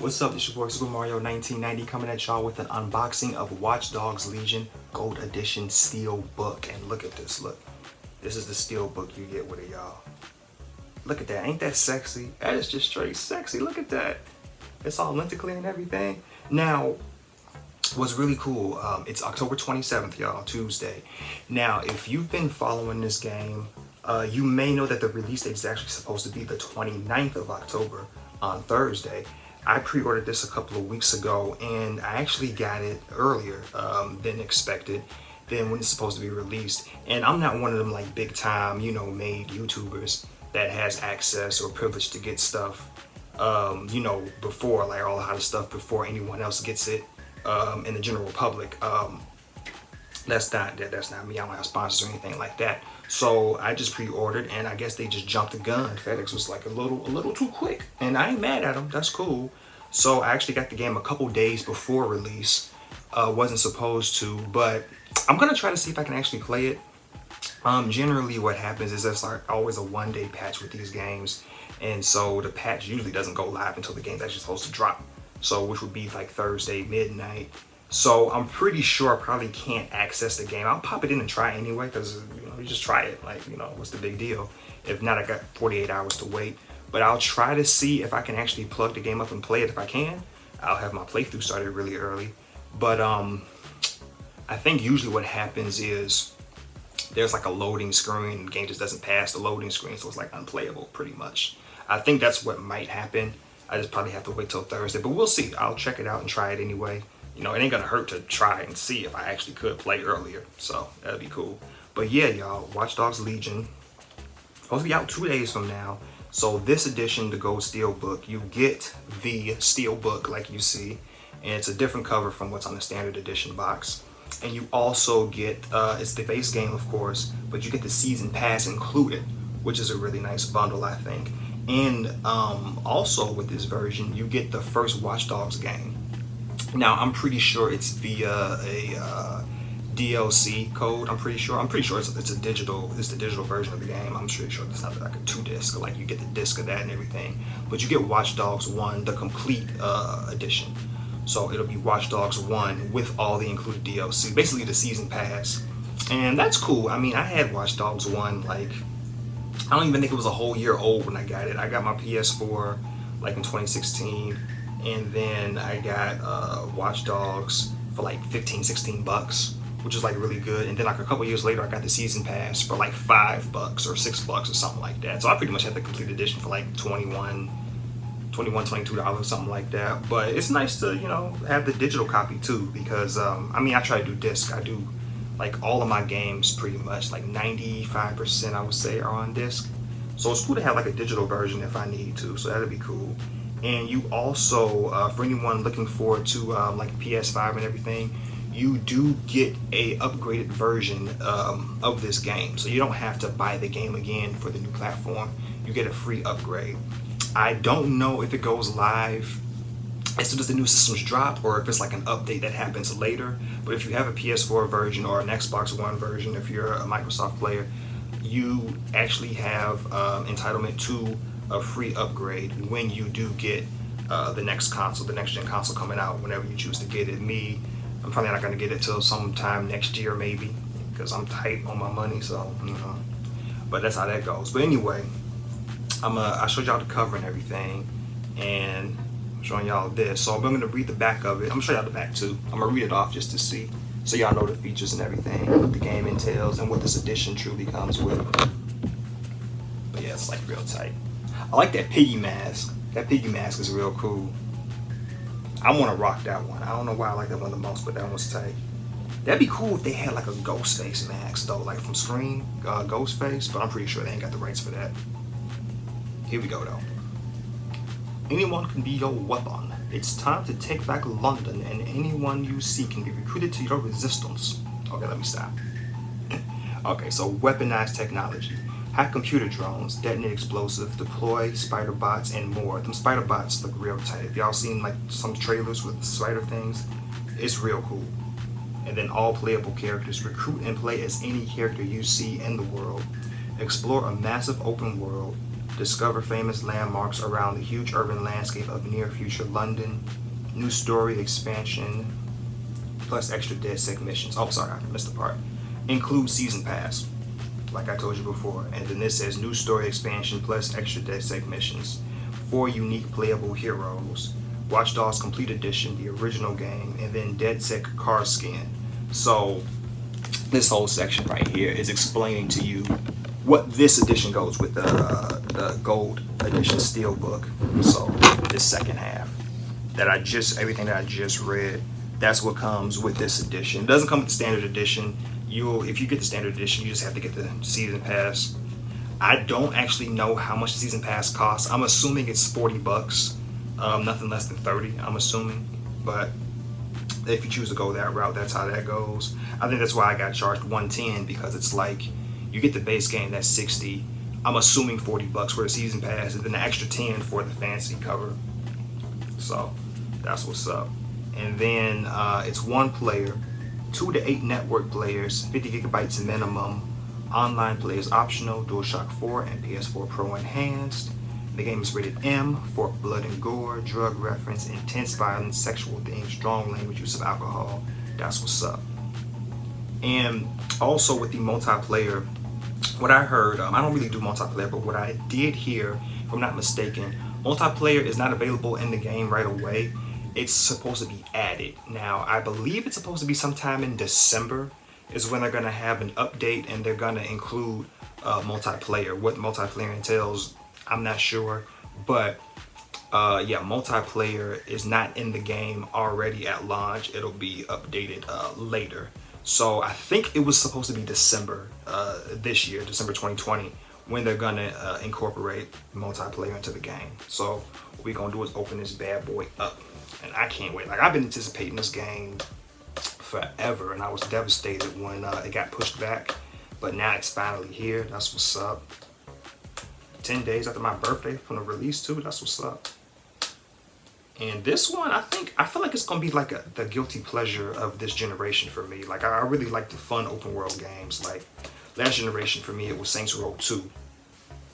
What's up, this your boy Super Mario 1990 coming at y'all with an unboxing of Watch Dogs Legion Gold Edition Steelbook. And look at this, look. This is the Steelbook you get with it, y'all. Look at that, ain't that sexy? That is just straight sexy, look at that. It's all lentically and everything. Now, what's really cool, it's October 27th, y'all, Tuesday. Now, if you've been following this game, you may know that the release date is actually supposed to be the 29th of October on Thursday. I pre-ordered this a couple of weeks ago and I actually got it earlier than expected, than when it's supposed to be released. And I'm not one of them like big time, you know, made YouTubers that has access or privilege to get stuff, you know, before, like all the stuff before anyone else gets it in the general public. That's not me. I don't have sponsors or anything like that. So I just pre-ordered, and I guess they just jumped the gun. FedEx was like a little too quick, and I ain't mad at them. That's cool. So I actually got the game a couple days before release. Wasn't supposed to, but I'm gonna try to see if I can actually play it. Generally, what happens is there's like always a one-day patch with these games, and so the patch usually doesn't go live until the game's actually supposed to drop. So which would be like Thursday midnight. So I'm pretty sure I probably can't access the game. I'll pop it in and try anyway, because you know, you just try it. Like, you know, what's the big deal? If not, I got 48 hours to wait. But I'll try to see if I can actually plug the game up and play it. If I can, I'll have my playthrough started really early. But I think usually what happens is there's like a loading screen. The game just doesn't pass the loading screen, so it's like unplayable pretty much. I think that's what might happen. I just probably have to wait till Thursday, but we'll see. I'll check it out and try it anyway. You know, it ain't gonna hurt to try and see if I actually could play earlier, so that'd be cool. But yeah, y'all, Watch Dogs Legion, supposed to be out 2 days from now. So this edition, the Gold Steelbook, you get the Steelbook like you see, and it's a different cover from what's on the standard edition box. And you also get, it's the base game of course, but you get the season pass included, which is a really nice bundle, I think. And also with this version, you get the first Watch Dogs game. Now, I'm pretty sure it's via a DLC code. I'm pretty sure it's the digital version of the game. I'm pretty sure it's not like a 2-disc, like you get the disc of that and everything. But you get Watch Dogs 1, the complete edition. So it'll be Watch Dogs 1 with all the included DLC, basically the season pass. And that's cool. I mean, I had Watch Dogs 1, like, I don't even think it was a whole year old when I got it. I got my PS4 like in 2016. And then I got Watch Dogs for like 15, 16 bucks, which is like really good. And then like a couple years later, I got the season pass for like $5 or $6 or something like that. So I pretty much had the complete edition for like $21, $22, something like that. But it's nice to, you know, have the digital copy too, because I mean, I try to do disc. I do like all of my games pretty much, like 95% I would say are on disc. So it's cool to have like a digital version if I need to. So that'd be cool. And you also, for anyone looking forward to like PS5 and everything, you do get a upgraded version of this game. So you don't have to buy the game again for the new platform. You get a free upgrade. I don't know if it goes live as soon as the new systems drop, or if it's like an update that happens later. But if you have a PS4 version or an Xbox One version, if you're a Microsoft player, you actually have entitlement to a free upgrade when you do get the next console, the next gen console coming out, whenever you choose to get it. I'm probably not gonna get it till sometime next year maybe, because I'm tight on my money, so you know. But that's how that goes. But anyway, I showed y'all the cover and everything, and I'm showing y'all this. So I'm gonna read the back of it. I'm gonna show y'all the back too. I'm gonna read it off just to see, so y'all know the features and everything, what the game entails, and what this edition truly comes with. But yeah, it's like real tight. I like that piggy mask. That piggy mask is real cool. I want to rock that one. I don't know why I like that one the most, but that one's tight. That'd be cool if they had like a Ghostface mask though, like from Scream, Ghostface, but I'm pretty sure they ain't got the rights for that. Here we go though. Anyone can be your weapon. It's time to take back London, and anyone you see can be recruited to your resistance. Okay, let me stop. Okay, so weaponized technology. Hack computer drones, detonate explosive, deploy spider bots, and more. Them spider bots look real tight. If y'all seen like some trailers with spider things, it's real cool. And then all playable characters. Recruit and play as any character you see in the world. Explore a massive open world. Discover famous landmarks around the huge urban landscape of near-future London. New story expansion plus extra DedSec missions. Oh, sorry, I missed the part. Include season pass, like I told you before. And then this says new story expansion plus extra DedSec missions. 4 unique playable heroes. Watch Dogs Complete Edition, the original game, and then DedSec car skin. So this whole section right here is explaining to you what this edition goes with the Gold Edition Steelbook. So this second half everything that I just read, that's what comes with this edition. It doesn't come with the standard edition. If you get the standard edition, you just have to get the season pass. I don't actually know how much the season pass costs. I'm assuming it's $40, nothing less than 30, I'm assuming. But if you choose to go that route, that's how that goes. I think that's why I got charged $110, because it's like you get the base game, that's $60. I'm assuming $40 for the season pass, and then the extra 10 for the fancy cover. So that's what's up. And then it's 1 player, 2 to 8 network players, 50 gigabytes minimum. Online play is optional, DualShock 4 and PS4 Pro enhanced. The game is rated M for blood and gore, drug reference, intense violence, sexual themes, strong language, use of alcohol. That's what's up. And also with the multiplayer, what I heard, I don't really do multiplayer, but what I did hear, if I'm not mistaken, multiplayer is not available in the game right away. It's supposed to be added. Now, I believe it's supposed to be sometime in December is when they're going to have an update, and they're going to include multiplayer. What multiplayer entails, I'm not sure. But yeah, multiplayer is not in the game already at launch. It'll be updated later. So I think it was supposed to be December this year, December 2020, when they're gonna incorporate multiplayer into the game. So what we're gonna do is open this bad boy up, and I can't wait. Like, I've been anticipating this game forever, and I was devastated when it got pushed back, but now it's finally here. That's what's up. 10 days after my birthday from the release too. That's what's up. And this one, I feel like it's gonna be like the guilty pleasure of this generation for me. Like, I really like the fun open world games. Like, last generation for me, it was Saints Row 2.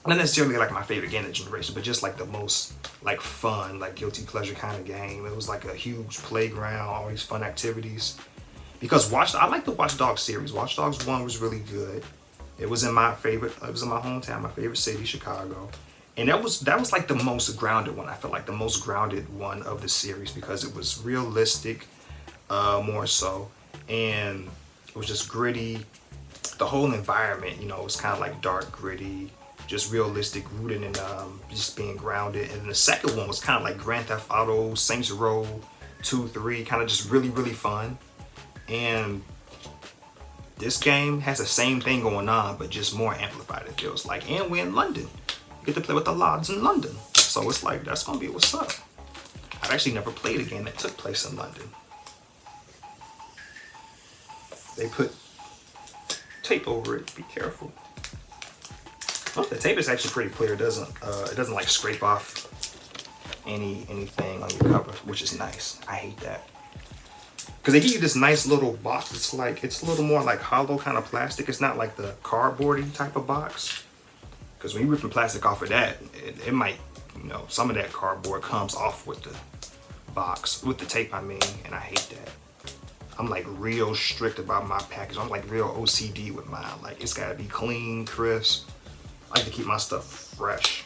Not necessarily like my favorite game of the generation, but just like the most like fun, like guilty pleasure kind of game. It was like a huge playground, all these fun activities. Because I like the Watch Dogs series. Watch Dogs 1 was really good. It was in my hometown, my favorite city, Chicago. And that was like the most grounded one. I feel like the most grounded one of the series, because it was realistic, more so, and it was just gritty. The whole environment, you know, was kind of like dark, gritty, just realistic, rooted in just being grounded. And then the second one was kind of like Grand Theft Auto, Saints Row 2, 3, kind of just really, really fun. And this game has the same thing going on, but just more amplified, it feels like. And we're in London. You get to play with the lads in London. So it's like, that's gonna be what's up. I've actually never played a game that took place in London. They put tape over it, be careful. Oh, the tape is actually pretty clear. It doesn't like scrape off anything on your cover, which is nice. I hate that. Because they give you this nice little box. It's a little more like hollow kind of plastic. It's not like the cardboardy type of box. Because when you rip the plastic off of that, it might, you know, some of that cardboard comes off with the box, with the tape, I mean, and I hate that. I'm like real strict about my package. I'm like real OCD with mine. Like, it's gotta be clean, crisp. I like to keep my stuff fresh.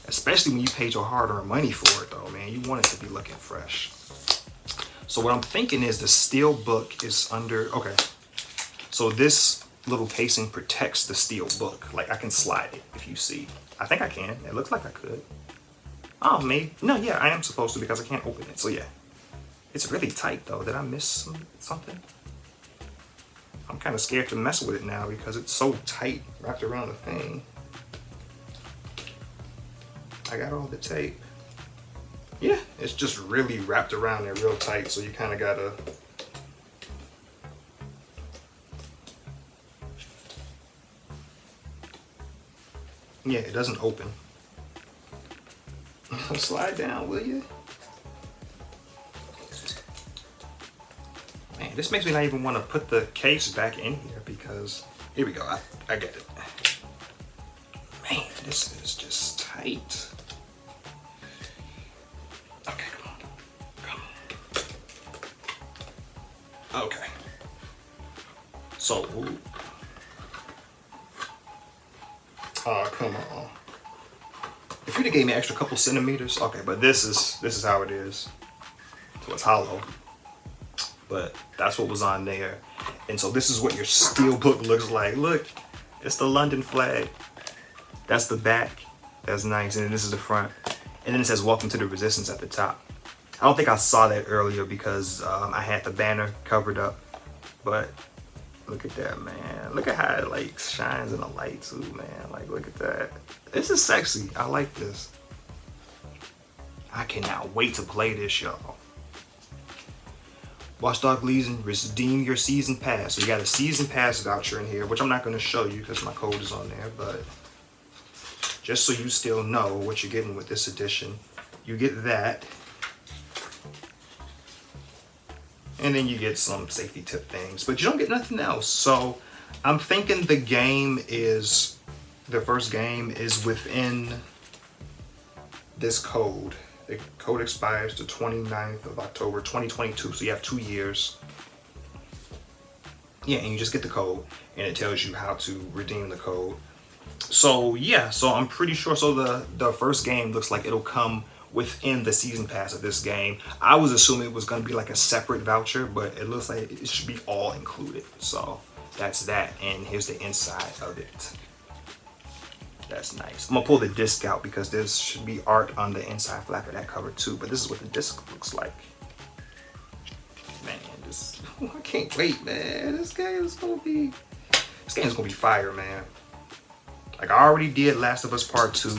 Especially when you paid your hard-earned money for it though, man. You want it to be looking fresh. So what I'm thinking is the Steelbook is under, okay. So this little casing protects the Steelbook. Like, I can slide it, if you see. I think I can. It looks like I could. Oh, maybe. No, yeah, I am supposed to, because I can't open it. So yeah. It's really tight though. Did I miss something? I'm kind of scared to mess with it now because it's so tight wrapped around the thing. I got all the tape. Yeah, it's just really wrapped around there real tight, so you kind of gotta. Yeah, it doesn't open. Slide down, will you? Man, this makes me not even want to put the case back in here, because here we go. I get it. Man, this is just tight. Okay, come on. Come on. Okay. So, come on. If you'd have gave me an extra couple centimeters, okay, but this is how it is. So it's hollow. But that's what was on there. And so this is what your steelbook looks like. Look, it's the London flag. That's the back. That's nice. And then this is the front. And then it says welcome to the resistance at the top. I don't think I saw that earlier because I had the banner covered up. But look at that, man. Look at how it like shines in the light too, man. Like, look at that. This is sexy. I like this. I cannot wait to play this, y'all. Watch Dogs Legion, redeem your season pass. So you got a season pass voucher in here, which I'm not going to show you because my code is on there, but just so you still know what you're getting with this edition, you get that. And then you get some safety tip things, but you don't get nothing else. So I'm thinking the first game is within this code. The code expires the 29th of October 2022, so you have 2 years. Yeah, and you just get the code, and it tells you how to redeem the code. So yeah, so I'm pretty sure, so the first game looks like it'll come within the season pass of this game. I was assuming it was going to be like a separate voucher, but it looks like it should be all included. So that's that, and here's the inside of it. That's nice. I'm gonna pull the disc out because there should be art on the inside flap of that cover too, but this is what the disc looks like. Man, this, I can't wait, man. This game is gonna be fire, man. Like I already did Last of Us Part 2.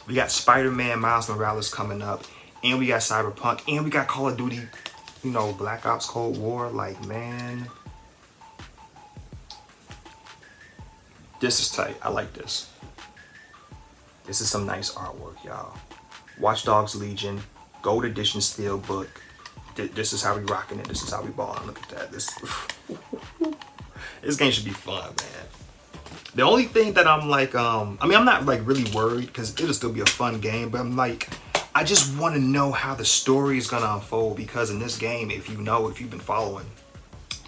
We got Spider-Man Miles Morales coming up, and we got Cyberpunk, and we got Call of Duty, you know, Black Ops Cold War. Like, man, this is tight. I like this. This is some nice artwork, y'all. Watch Dogs Legion, Gold Edition Steelbook. This is how we rocking it. This is how we balling. Look at that. This game should be fun, man. The only thing that I'm like, I mean, I'm not like really worried because it'll still be a fun game, but I'm like, I just want to know how the story is gonna unfold because in this game, if you've been following,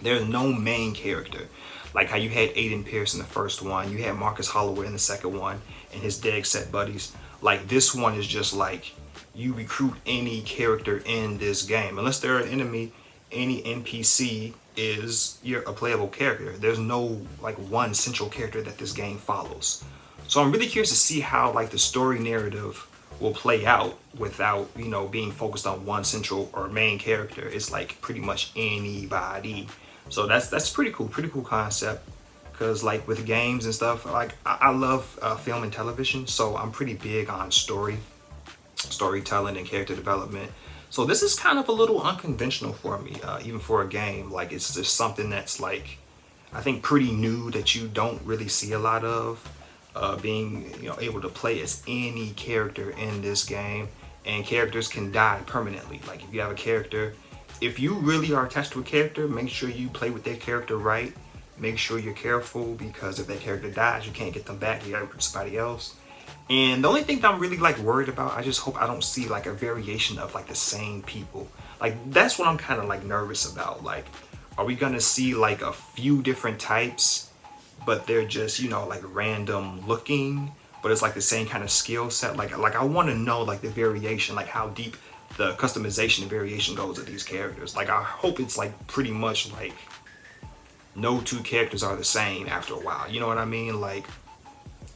there's no main character. Like how you had Aiden Pierce in the first one, you had Marcus Holloway in the second one, and his dead set buddies. Like this one is just like you recruit any character in this game. Unless they're an enemy, any NPC is a playable character. There's no like one central character that this game follows. So I'm really curious to see how like the story narrative will play out without, you know, being focused on one central or main character. It's like pretty much anybody. So that's pretty cool concept. Because like with games and stuff, like I love film and television, so I'm pretty big on storytelling and character development. So this is kind of a little unconventional for me, even for a game. Like it's just something that's like, I think pretty new that you don't really see a lot of, being, you know, able to play as any character in this game, and characters can die permanently. Like if you have a character, if you really are attached to a character, make sure you play with their character right. Make sure you're careful because if that character dies, you can't get them back. You gotta recruit somebody else. And the only thing that I'm really like worried about, I just hope I don't see like a variation of like the same people. Like that's what I'm kind of like nervous about. Like, are we gonna see like a few different types, but they're just, you know, like random looking, but it's like the same kind of skill set? Like I want to know like the variation, like how deep the customization and variation goes of these characters. Like I hope it's like pretty much like no two characters are the same after a while. You know what I mean? Like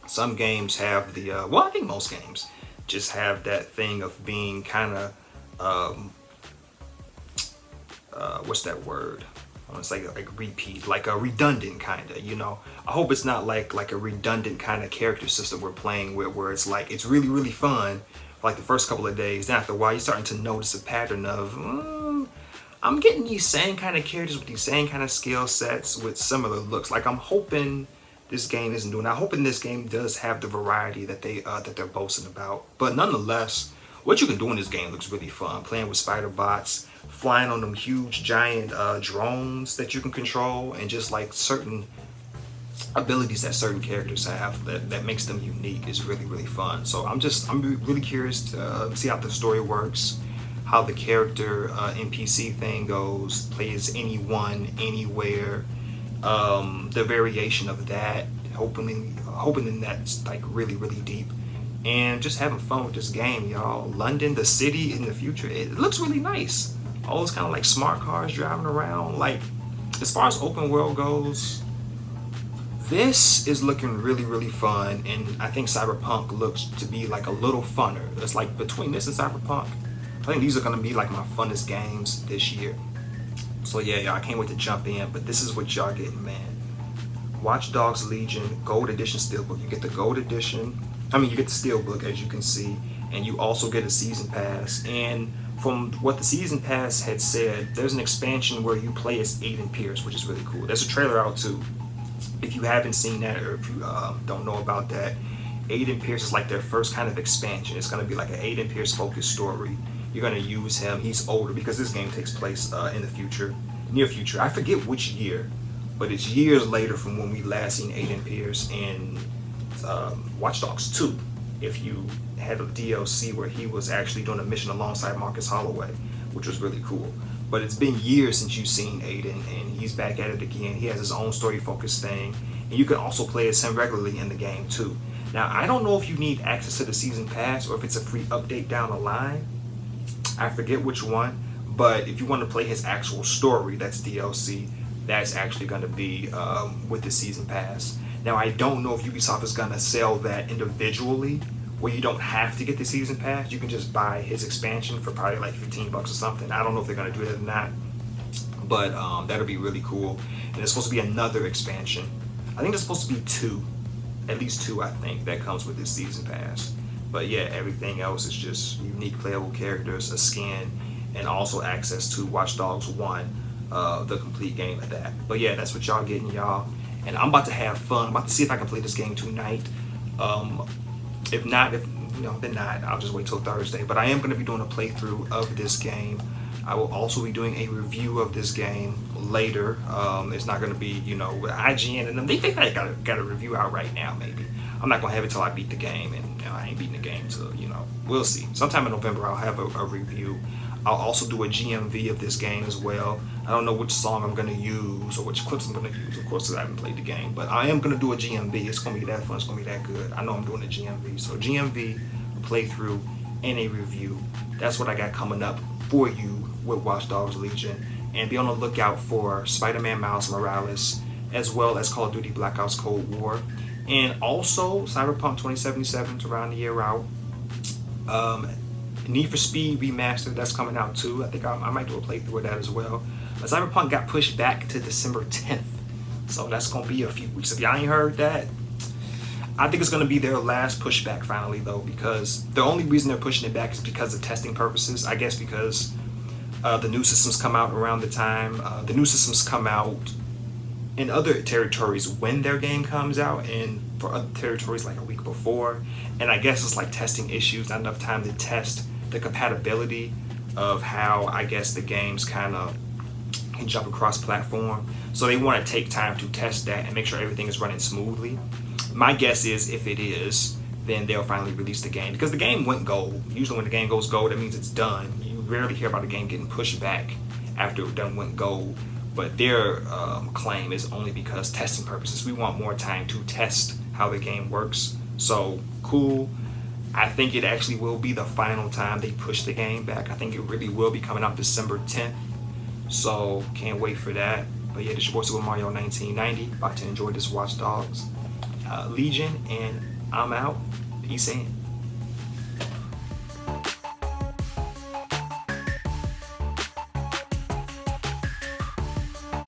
some games have the, well, I think most games just have that thing of being kind of, what's that word? I want to say like repeat, like a redundant kind of, you know? I hope it's not like a redundant kind of character system we're playing with, where it's like, it's really, really fun for like the first couple of days. Then after a while, you're starting to notice a pattern of, I'm getting these same kind of characters with these same kind of skill sets with similar looks. Like I'm hoping this game isn't doing. I'm hoping this game does have the variety that they're boasting about. But nonetheless, what you can do in this game looks really fun. Playing with spider bots, flying on them huge giant drones that you can control, and just like certain abilities that certain characters have that makes them unique is really, really fun. So I'm really curious to see how the story works, how the character NPC thing goes, plays anyone, anywhere, the variation of that, hoping that's like really, really deep, and just having fun with this game, y'all. London, the city in the future, it looks really nice. All those kind of like smart cars driving around. Like, as far as open world goes, this is looking really, really fun, and I think Cyberpunk looks to be like a little funner. It's like between this and Cyberpunk, I think these are gonna be like my funnest games this year. So yeah, y'all, I can't wait to jump in, but this is what y'all getting, man. Watch Dogs Legion Gold Edition Steelbook. You get the Gold Edition, you get the Steelbook, as you can see, and you also get a Season Pass. And from what the Season Pass had said, there's an expansion where you play as Aiden Pierce, which is really cool. There's a trailer out too. If you haven't seen that, or if you don't know about that, Aiden Pierce is like their first kind of expansion. It's going to be like an Aiden Pierce focused story. You're going to use him. He's older because this game takes place in the future, near future. I forget which year, but it's years later from when we last seen Aiden Pierce in Watch Dogs 2. If you had a DLC where he was actually doing a mission alongside Marcus Holloway, which was really cool. But it's been years since you've seen Aiden, and he's back at it again. He has his own story-focused thing, and you can also play as him regularly in the game too. Now, I don't know if you need access to the Season Pass or if it's a free update down the line. I forget which one, but if you want to play his actual story, that's DLC, that's actually going to be with the Season Pass. Now, I don't know if Ubisoft is going to sell that individually, where you don't have to get the Season Pass. You can just buy his expansion for probably like $15 or something. I don't know if they're going to do that or not, but that'll be really cool. And there's supposed to be another expansion. I think there's supposed to be two, at least two, I think, that comes with this Season Pass. But yeah, everything else is just unique playable characters, a skin, and also access to Watch Dogs 1, the complete game of that. But yeah, that's what y'all getting, y'all. And I'm about to have fun. I'm about to see if I can play this game tonight. If not, then not. I'll just wait till Thursday. But I am going to be doing a playthrough of this game. I will also be doing a review of this game later. It's not going to be, with IGN and them. They think I got a review out right now, maybe. I'm not going to have it till I beat the game, and I ain't beating the game till, we'll see. Sometime in November, I'll have a review. I'll also do a GMV of this game as well. I don't know which song I'm going to use or which clips I'm going to use, of course, because I haven't played the game. But I am going to do a GMV. It's going to be that fun. It's going to be that good. I know I'm doing a GMV. So GMV, a playthrough, and a review. That's what I got coming up for you with Watch Dogs Legion. And be on the lookout for Spider-Man Miles Morales, as well as Call of Duty Black Ops Cold War. And also Cyberpunk 2077 to round the year out. Need for Speed Remastered, that's coming out too. I think I might do a playthrough of that as well. But Cyberpunk got pushed back to December 10th. So that's going to be a few weeks. If y'all ain't heard that, I think it's going to be their last pushback finally, though, because the only reason they're pushing it back is because of testing purposes. I guess because the new systems come out around the time. The new systems come out in other territories when their game comes out, and for other territories like a week before. And I guess it's like testing issues, not enough time to test the compatibility of how I guess the games kind of can jump across platform. So they want to take time to test that and make sure everything is running smoothly. My guess is if it is, then they'll finally release the game, because the game went gold. Usually when the game goes gold, that means it's done. You rarely hear about a game getting pushed back after it done went gold. But their claim is only because testing purposes. We want more time to test how the game works. So cool. I think it actually will be the final time they push the game back. I think it really will be coming out December 10th. So can't wait for that. But yeah, this your boy Super Mario 1990. About to enjoy this Watch Dogs Legion, and I'm out. Peace in.